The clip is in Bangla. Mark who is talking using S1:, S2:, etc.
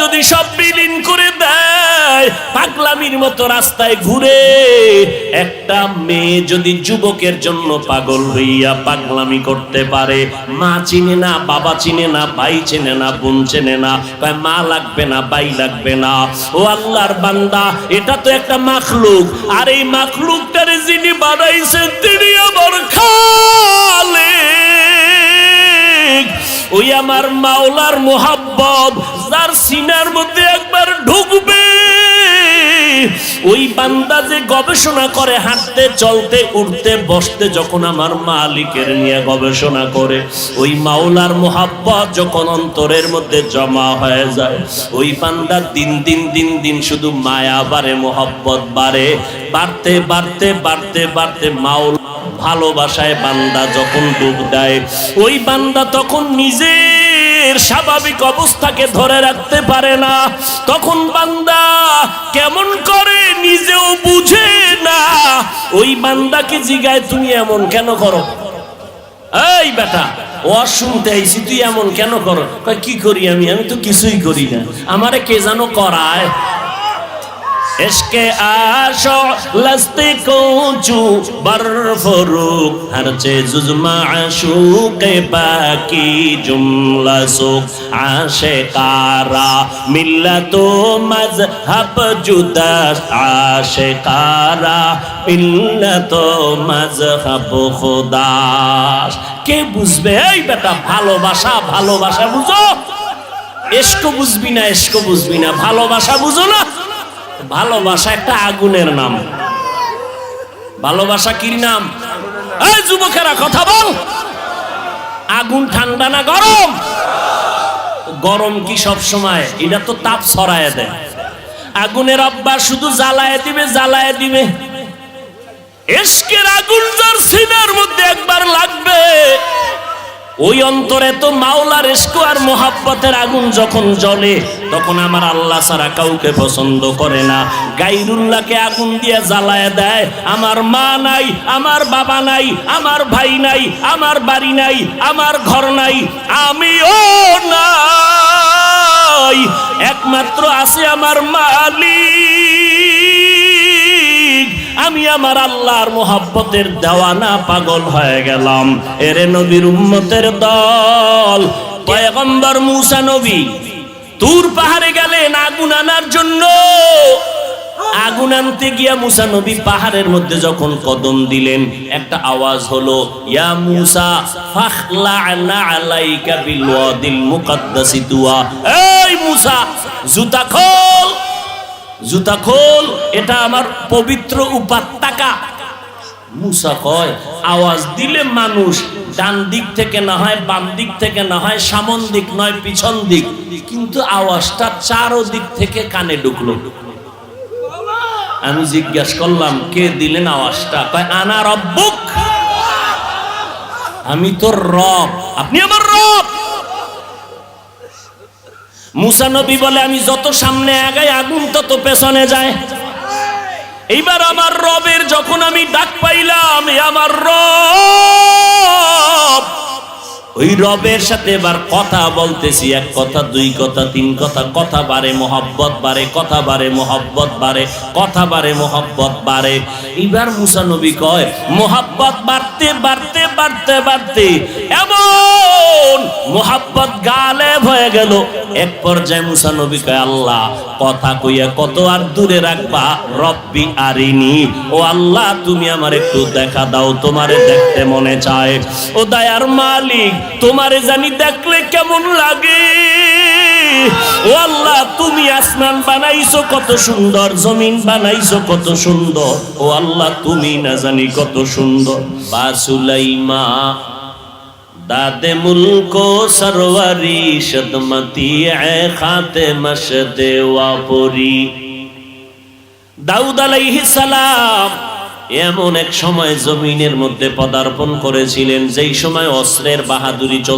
S1: যদি সব বিলীন করে দেয়, পাগলামির মতো রাস্তায় ঘুরে, একটা মেয়ে যদি যুবকের জন্য পাগল হইয়া পাগলামি করতে পারে, মা চিনে না, বাবা চিনে না, ভাই চিনে না, বোন চিনে না, কয় মা লাগবে না, ভাই লাগবে না। ও আল্লাহর বান্দা, এটা তো একটা মাখলুক, আর এই মাখলুকটারে যিনি বানাইছেন তিনি আমার খালিক। ওই আমার মাওলার মোহাব্বত যার সিনার মধ্যে একবার ঢুকবে, ওই বান্দা যে গবেষণা করে হাঁটতে, চলতে, উঠতে, বসতে, যখন আমার মালিকের নিয়ে গবেষণা করে, ওই মাওলার মোহাব্বত যখন অন্তরের মধ্যে জমা হয়ে যায়, ওই বান্দা দিন দিন দিন দিন শুধু মায়া বাড়ে, মোহাব্বত বাড়ে, বাড়তে বাড়তে বাড়তে বাড়তে মাওলা ভালোবাসায় বান্দা যখন ডুব দেয়, ওই বান্দা তখন নিজের স্বাভাবিক অবস্থাকে ধরে রাখতে পারে না। তখন বান্দা কেমন করে নিজেও বুঝে না। ওই বান্দাকে জিগায়, তুমি এমন কেন করো? এই বেটা, ওয়াজ শুনতে আইছি, তুই এমন কেন করো? কয় কি করি আমি? আমি তো কিছুই করি না, আমারে কে জানো করায়। इश्क़े आशो लस्ते कोचू बरफरूक हर चीज़ माशूक़े बाकी जुमला सुख आशिकारा मिल्लतो मज़हब जुदा आशिकारा मिल्लतो मज़हब खुदा। কে বুঝবে? এই বেটা, ভালোবাসা ভালোবাসা বুঝো, ইশক বুঝবি না, ইশক বুঝবি না, ভালোবাসা বুঝো না। ভালোবাসা একটা আগুনের নাম। ভালোবাসা কি নাম? এই যুবকেরা কথা বল, আগুন ঠান্ডা না গরম? গরম কি সব সময়? এটা তো তাপ ছড়ায় দেয়। আগুনের অভ্যাস শুধু জ্বালায় দিবে, জ্বালায় দিবে। ইশকের আগুন যার সিনার মধ্যে একবার লাগবে, ওই অন্তরে তো মাওলার ইশক আর মোহাব্বতের আগুন যখন জ্বলে, তখন আমার আল্লাহ ছাড়া কাউকে পছন্দ করে না। গায়রুল্লাহকে আগুন দিয়ে জ্বালায় দেয়। আমার মা নাই, আমার বাবা নাই, আমার ভাই নাই, আমার বাড়ি নাই, আমার ঘর নাই, আমিও নাই, একমাত্র আছে আমার মালিক। আমি আমার আল্লাহর মোহাব্বতের দেওয়ানা, পাগল হয়ে গেলাম। এরে নবীর উম্মতের দল, পয়গম্বর মুসা নবী তুর পাহাড়ে গেলেন আগুন আনার জন্য। আগুন আনতে গিয়া মুসা নবী পাহাড়ের মধ্যে যখন কদম দিলেন, একটা আওয়াজ হলো, ইয়া মুসা ফাখলা'না আলাইকা বিল ওয়াদিল মুকাদ্দাসি তুয়া। এই মুসা, জুতা খোল, জুতা খোল, এটা আমার পবিত্র উপত্যকা। মুসা কয়, আওয়াজ দিলে মানুষ ডান দিক থেকে না হয়, বাম দিক থেকে না হয়, সামন দিক নয় পিছন দিক, কিন্তু আওয়াজটা চারো দিক থেকে কানে ঢুকলো। আমি জিজ্ঞাসা করলাম, কে দিলেন আওয়াজটা? কয়, আনা রব্বুক, আমি তোর রব, আপনি আমার রব। মুসা নবী বলে, আমি যত সামনে আগাই আগুন তত পেছনে যায়। এইবার আমার রবের যখন আমি ডাক পাইলাম, আমার রব, ওই রবের সাথে এবার কথা বলতেছি। এক কথা, দুই কথা, তিন কথা, কথা বাড়ে, মোহাব্বত বাড়ে, কথা বাড়ে, মোহাব্বত বাড়ে, কথা বাড়ে, মোহাব্বত বাড়ে। এবার মুসা নবী কয়, মোহাব্বত বাড়তে বাড়তে বাড়তে বাড়তে এমন মোহাব্বত গালেব হয়ে গেল। এক পর্যায়ে মুসা নবী কয়, আল্লাহ, কথা কইয়া কত আর দূরে রাখবা, রব্বি আরিনি, ও আল্লাহ তুমি আমার একটু দেখা দাও, তোমারে দেখতে মনে চায়। ও দয়ার মালিক, তোমারে জানি দেখলে কেমন লাগে। ও আল্লাহ, তুমি আসমান বানাইছো কত সুন্দর, জমিন বানাইছো কত সুন্দর, ও আল্লাহ তুমি না জানি কত সুন্দর। বা সুলাইমা দাদে মুলকো সরওয়ারি শদমতি এ খাতে মশদে ওয়াপুরি। দাউদ আলাইহিস সালাম এমন এক সময় জমিনের মধ্যে পদার্পণ করেছিলেন, যেই সময় অস্ত্রের বাহাদুরি চলছে।